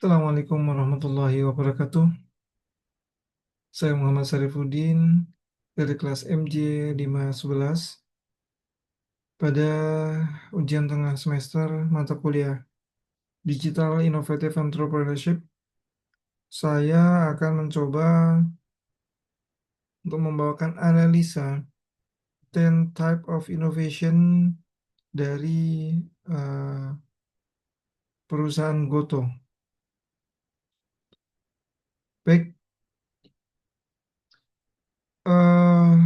Assalamualaikum warahmatullahi wabarakatuh. Saya Muhammad Sarifuddin dari kelas MJ 511 pada ujian tengah semester mata kuliah Digital Innovative Entrepreneurship. Saya akan mencoba untuk membawakan analisa 10 type of innovation dari eh, perusahaan Goto. Baik, eh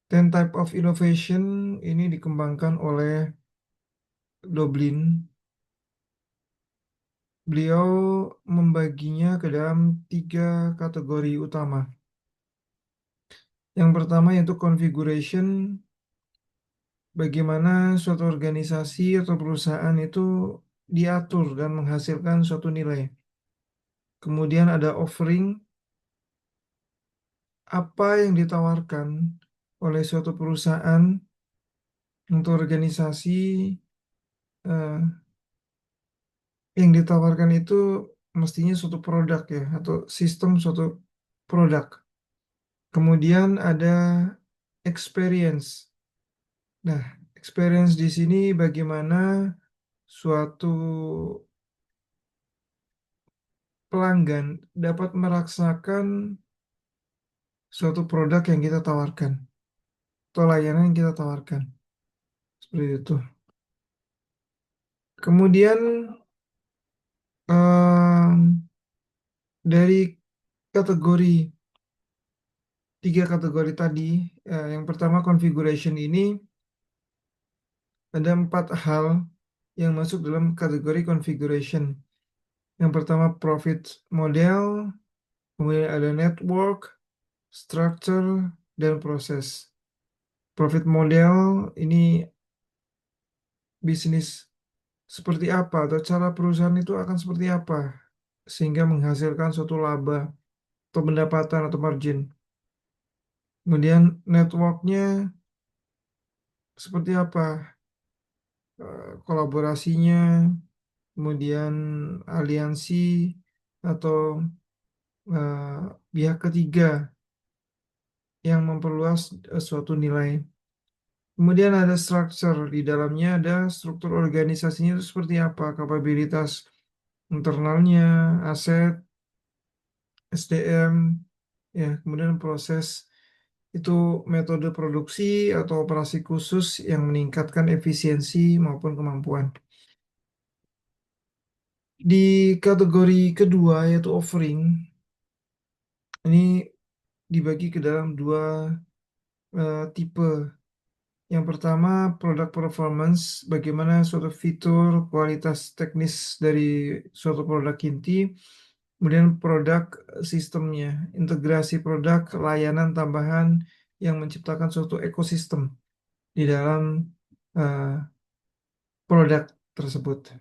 10 type of innovation ini dikembangkan oleh Doblin. Beliau membaginya ke dalam 3 kategori utama. Yang pertama yaitu configuration, bagaimana suatu organisasi atau perusahaan itu diatur dan menghasilkan suatu nilai. Kemudian ada offering, apa yang ditawarkan oleh suatu perusahaan untuk organisasi, eh, yang ditawarkan itu mestinya suatu produk ya, atau sistem suatu produk. Kemudian ada experience. Nah, experience di sini bagaimana suatu pelanggan dapat merasakan suatu produk yang kita tawarkan atau layanan yang kita tawarkan. Seperti itu. Kemudian dari kategori 3 kategori tadi, yang pertama configuration ini ada 4 hal yang masuk dalam kategori configuration. Yang pertama profit model, kemudian ada network, structure, dan proses. Profit model ini bisnis seperti apa atau cara perusahaan itu akan seperti apa sehingga menghasilkan suatu laba atau pendapatan atau margin. Kemudian networknya seperti apa, kolaborasinya, kemudian aliansi atau pihak ketiga yang memperluas suatu nilai. Kemudian ada structure, di dalamnya ada struktur organisasinya itu seperti apa, kapabilitas internalnya, aset, SDM, ya, kemudian proses itu metode produksi atau operasi khusus yang meningkatkan efisiensi maupun kemampuan. Di kategori kedua yaitu offering, ini dibagi ke dalam 2 tipe. Yang pertama, produk performance, bagaimana suatu fitur, kualitas teknis dari suatu produk inti. Kemudian produk sistemnya, integrasi produk, layanan tambahan yang menciptakan suatu ekosistem di dalam eh, produk tersebut.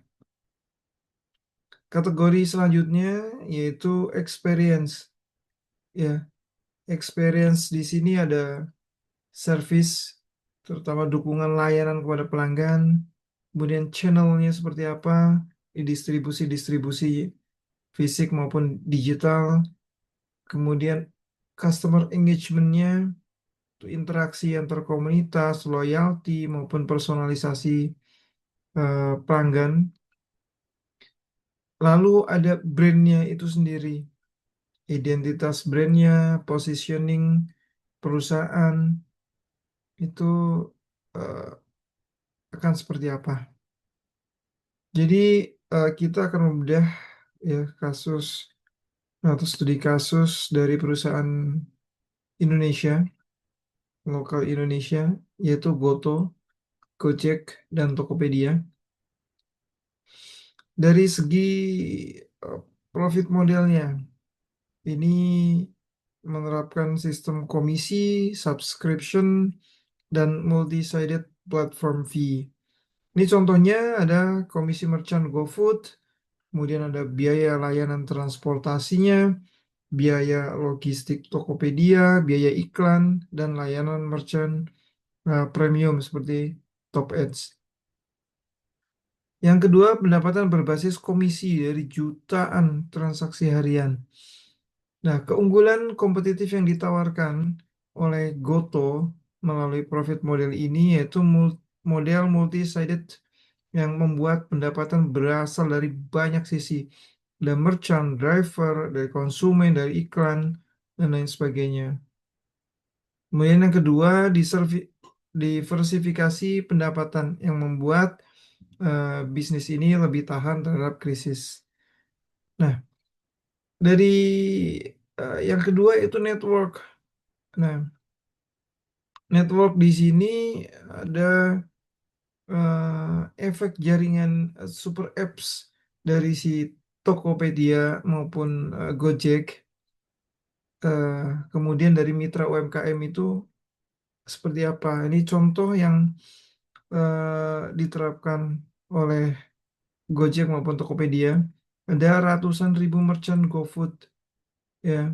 Kategori selanjutnya yaitu experience. Ya, experience di sini ada service, terutama dukungan layanan kepada pelanggan, kemudian channelnya seperti apa, di distribusi-distribusi fisik maupun digital, kemudian customer engagementnya, itu interaksi antar komunitas, loyalty maupun personalisasi pelanggan. Lalu ada brandnya itu sendiri, identitas brandnya, positioning perusahaan itu eh, akan seperti apa. Jadi kita akan membedah ya kasus atau studi kasus dari perusahaan Indonesia, lokal Indonesia, yaitu Goto, Gojek, dan Tokopedia. Dari segi profit modelnya, ini menerapkan sistem komisi, subscription, dan multi-sided platform fee. Ini contohnya ada komisi merchant GoFood, kemudian ada biaya layanan transportasinya, biaya logistik Tokopedia, biaya iklan, dan layanan merchant premium seperti Top Ads. Yang kedua, pendapatan berbasis komisi dari jutaan transaksi harian. Nah, keunggulan kompetitif yang ditawarkan oleh Goto melalui profit model ini yaitu model multi-sided yang membuat pendapatan berasal dari banyak sisi. Dari merchant, driver, dari konsumen, dari iklan, dan lain sebagainya. Kemudian yang kedua, diversifikasi pendapatan yang membuat bisnis ini lebih tahan terhadap krisis. Nah, dari yang kedua itu network. Nah, network di sini ada efek jaringan super apps dari si Tokopedia maupun Gojek. Kemudian dari mitra UMKM itu seperti apa? Ini contoh yang diterapkan oleh Gojek maupun Tokopedia. Ada ratusan ribu merchant GoFood, ya.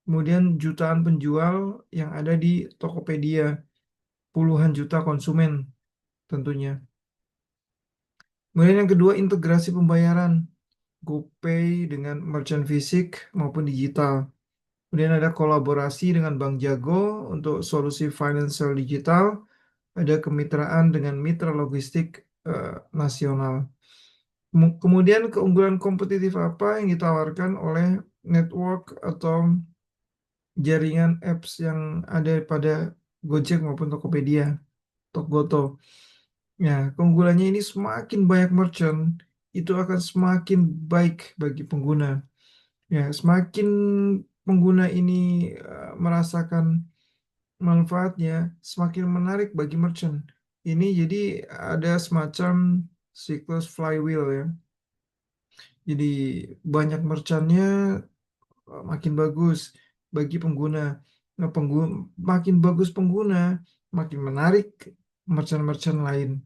Kemudian jutaan penjual yang ada di Tokopedia, puluhan juta konsumen tentunya. Kemudian yang kedua, integrasi pembayaran GoPay dengan merchant fisik maupun digital. Kemudian ada kolaborasi dengan Bank Jago untuk solusi financial digital. Ada kemitraan dengan mitra logistik nasional. Kemudian keunggulan kompetitif apa yang ditawarkan oleh network atau jaringan apps yang ada pada Gojek maupun Tokopedia, Tokgoto. Ya, keunggulannya ini semakin banyak merchant, itu akan semakin baik bagi pengguna. Ya, semakin pengguna ini merasakan manfaatnya, semakin menarik bagi merchant. Ini jadi ada semacam siklus flywheel ya. Jadi banyak merchantnya makin bagus bagi pengguna. Nah, makin bagus pengguna, makin menarik merchant-merchant lain.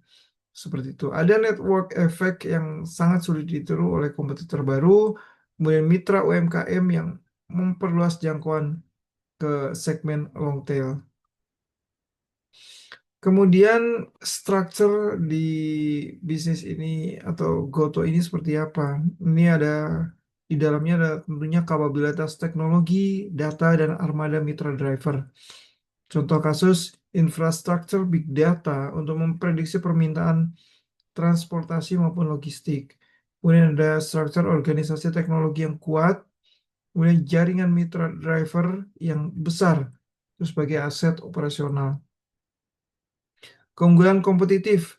Seperti itu. Ada network effect yang sangat sulit ditiru oleh kompetitor baru, kemudian mitra UMKM yang memperluas jangkauan ke segmen long tail. Kemudian struktur di bisnis ini atau Goto ini seperti apa? Ini ada di dalamnya ada tentunya kapabilitas teknologi, data, dan armada mitra driver. Contoh kasus infrastruktur big data untuk memprediksi permintaan transportasi maupun logistik. Kemudian ada struktur organisasi teknologi yang kuat, kemudian jaringan mitra driver yang besar, terus sebagai aset operasional. Keunggulan kompetitif,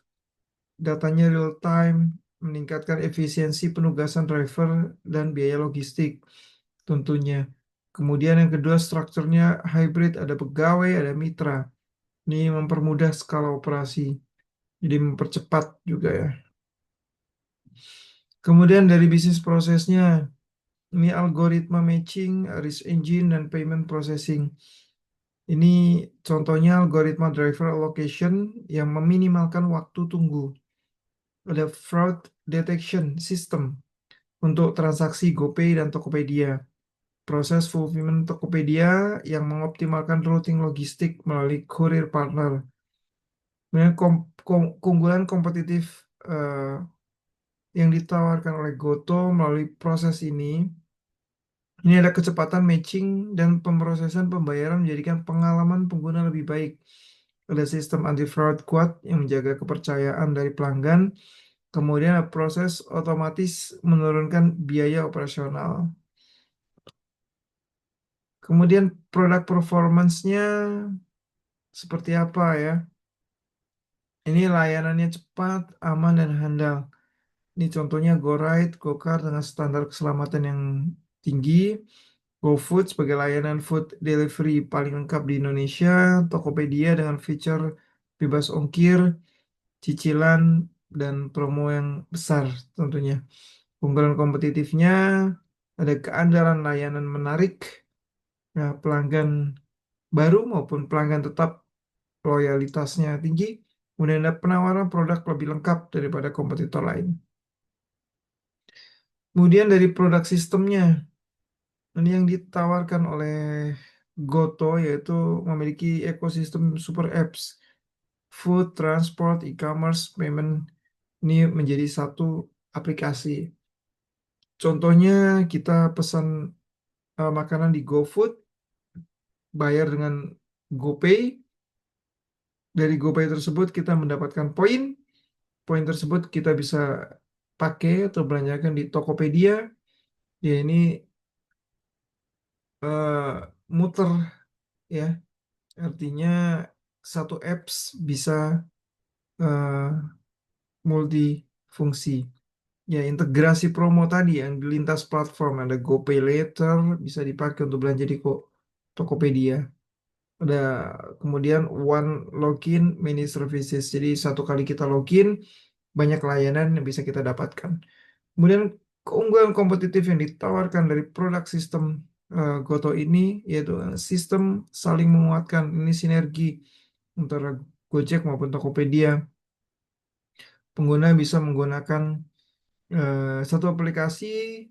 datanya real time, meningkatkan efisiensi penugasan driver dan biaya logistik tentunya. Kemudian yang kedua strukturnya hybrid, ada pegawai, ada mitra. Ini mempermudah skala operasi, jadi mempercepat juga ya. Kemudian dari bisnis prosesnya, ini algoritma matching, risk engine, dan payment processing. Ini contohnya algoritma driver allocation yang meminimalkan waktu tunggu. Ada fraud detection system untuk transaksi GoPay dan Tokopedia. Proses fulfillment Tokopedia yang mengoptimalkan routing logistik melalui courier partner. Kemudian keunggulan kompetitif yang ditawarkan oleh Goto melalui proses ini ada kecepatan matching dan pemrosesan pembayaran menjadikan pengalaman pengguna lebih baik. Ada sistem anti-fraud kuat yang menjaga kepercayaan dari pelanggan. Kemudian ada proses otomatis menurunkan biaya operasional. Kemudian produk performance-nya seperti apa ya? Ini layanannya cepat, aman, dan handal. Ini contohnya GoRide, GoCar dengan standar keselamatan yang tinggi. GoFood sebagai layanan food delivery paling lengkap di Indonesia. Tokopedia dengan fitur bebas ongkir, cicilan, dan promo yang besar tentunya. Keunggulan kompetitifnya ada keandalan layanan menarik, nah, pelanggan baru maupun pelanggan tetap loyalitasnya tinggi, kemudian ada penawaran produk lebih lengkap daripada kompetitor lain. Kemudian dari produk sistemnya, ini yang ditawarkan oleh Goto yaitu memiliki ekosistem super apps, food, transport, e-commerce, payment. ini menjadi satu aplikasi. Contohnya kita pesan makanan di GoFood, bayar dengan GoPay. Dari GoPay tersebut kita mendapatkan poin. Poin tersebut kita bisa pakai atau belanjakan di Tokopedia. Ya ini muter ya. Artinya satu apps bisa eh, multifungsi. Ya, integrasi promo tadi yang di lintas platform, ada GoPay Later, bisa dipakai untuk belanja di Tokopedia. Ada kemudian one login many services. Jadi satu kali kita login, banyak layanan yang bisa kita dapatkan. Kemudian keunggulan kompetitif yang ditawarkan dari produk sistem Goto ini yaitu sistem saling menguatkan. Ini sinergi antara Gojek maupun Tokopedia. Pengguna bisa menggunakan satu aplikasi,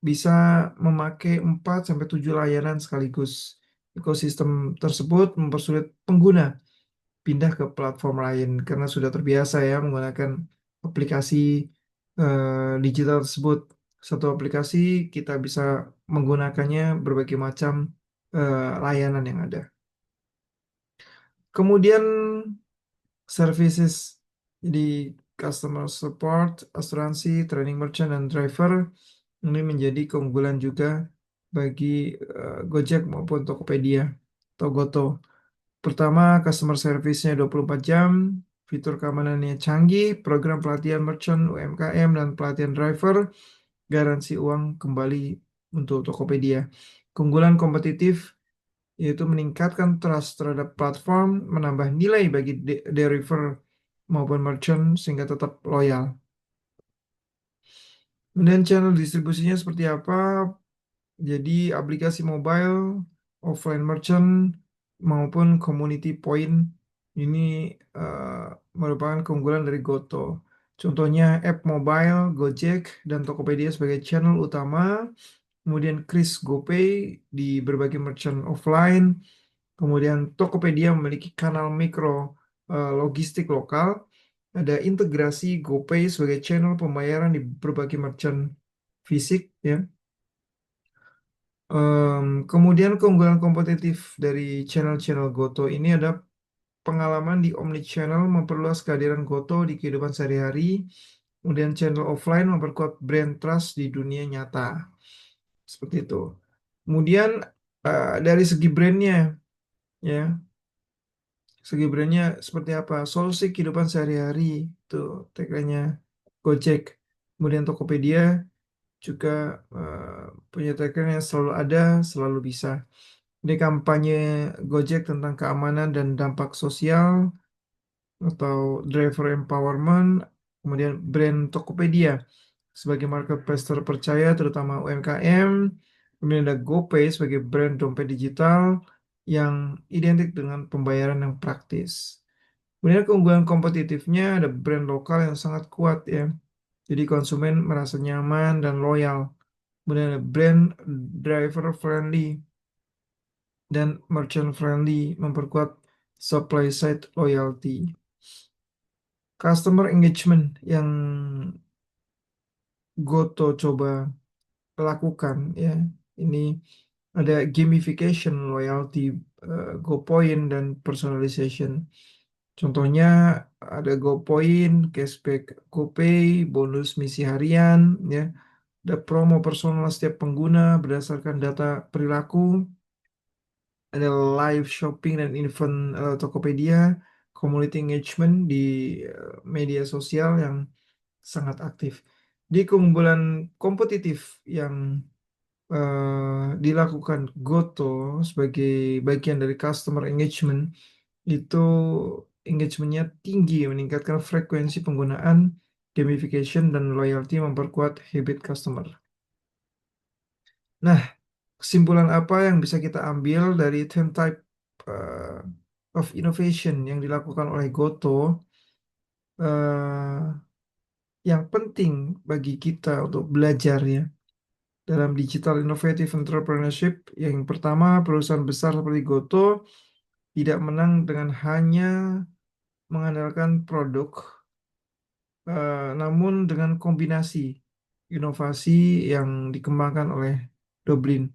bisa memakai 4 sampai 7 layanan sekaligus. Ekosistem tersebut mempersulit pengguna pindah ke platform lain karena sudah terbiasa ya menggunakan aplikasi digital tersebut. Satu aplikasi kita bisa menggunakannya berbagai macam layanan yang ada. Kemudian services, jadi customer support, asuransi, training merchant, dan driver ini menjadi keunggulan juga bagi Gojek maupun Tokopedia atau Goto. Pertama, customer service-nya 24 jam, fitur keamanannya canggih, program pelatihan merchant, UMKM, dan pelatihan driver, garansi uang kembali untuk Tokopedia. Keunggulan kompetitif yaitu meningkatkan trust terhadap platform, menambah nilai bagi driver maupun merchant sehingga tetap loyal. Kemudian channel distribusinya seperti apa? Jadi aplikasi mobile, offline merchant, maupun community point ini merupakan keunggulan dari Goto. Contohnya app mobile, Gojek, dan Tokopedia sebagai channel utama. Kemudian Kris GoPay di berbagai merchant offline. Kemudian Tokopedia memiliki kanal mikro logistik lokal. Ada integrasi GoPay sebagai channel pembayaran di berbagai merchant fisik ya. Kemudian keunggulan kompetitif dari channel-channel Goto ini ada pengalaman di omnichannel memperluas kehadiran Goto di kehidupan sehari-hari. Kemudian channel offline memperkuat brand trust di dunia nyata. Seperti itu. Kemudian dari segi brandnya, ya, segi brandnya seperti apa? Solusi kehidupan sehari-hari itu tagline-nya Gojek. Kemudian Tokopedia juga punya tagline yang selalu ada, selalu bisa. Ini kampanye Gojek tentang keamanan dan dampak sosial atau driver empowerment, kemudian brand Tokopedia sebagai marketplace terpercaya terutama UMKM, kemudian ada GoPay sebagai brand dompet digital yang identik dengan pembayaran yang praktis. Kemudian keunggulan kompetitifnya ada brand lokal yang sangat kuat ya. Jadi konsumen merasa nyaman dan loyal. Kemudian ada brand driver friendly dan merchant friendly memperkuat supply side loyalty. Customer engagement yang Goto coba lakukan ya. Ini ada gamification, loyalty, GoPoint dan personalization. Contohnya ada GoPoint, cashback GoPay, bonus misi harian ya. Ada promo personal setiap pengguna berdasarkan data perilaku. Ada live shopping dan event Tokopedia, community engagement di media sosial yang sangat aktif. Di keunggulan kompetitif yang dilakukan Goto sebagai bagian dari customer engagement itu engagementnya tinggi, meningkatkan frekuensi penggunaan gamification dan loyalty memperkuat habit customer. Nah, kesimpulan apa yang bisa kita ambil dari 10 type uh, of innovation yang dilakukan oleh Goto uh, yang penting bagi kita untuk belajar ya dalam digital innovative entrepreneurship. Yang pertama, perusahaan besar seperti Goto tidak menang dengan hanya mengandalkan produk, namun dengan kombinasi inovasi yang dikembangkan oleh Doblin.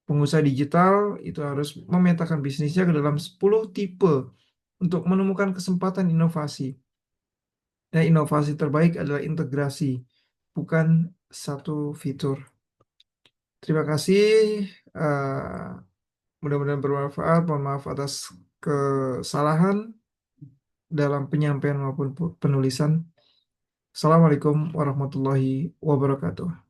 Pengusaha digital itu harus memetakan bisnisnya ke dalam 10 tipe untuk menemukan kesempatan inovasi. Dan inovasi terbaik adalah integrasi, bukan satu fitur. Terima kasih. Mudah-mudahan bermanfaat. Mohon maaf atas kesalahan dalam penyampaian maupun penulisan. Assalamualaikum warahmatullahi wabarakatuh.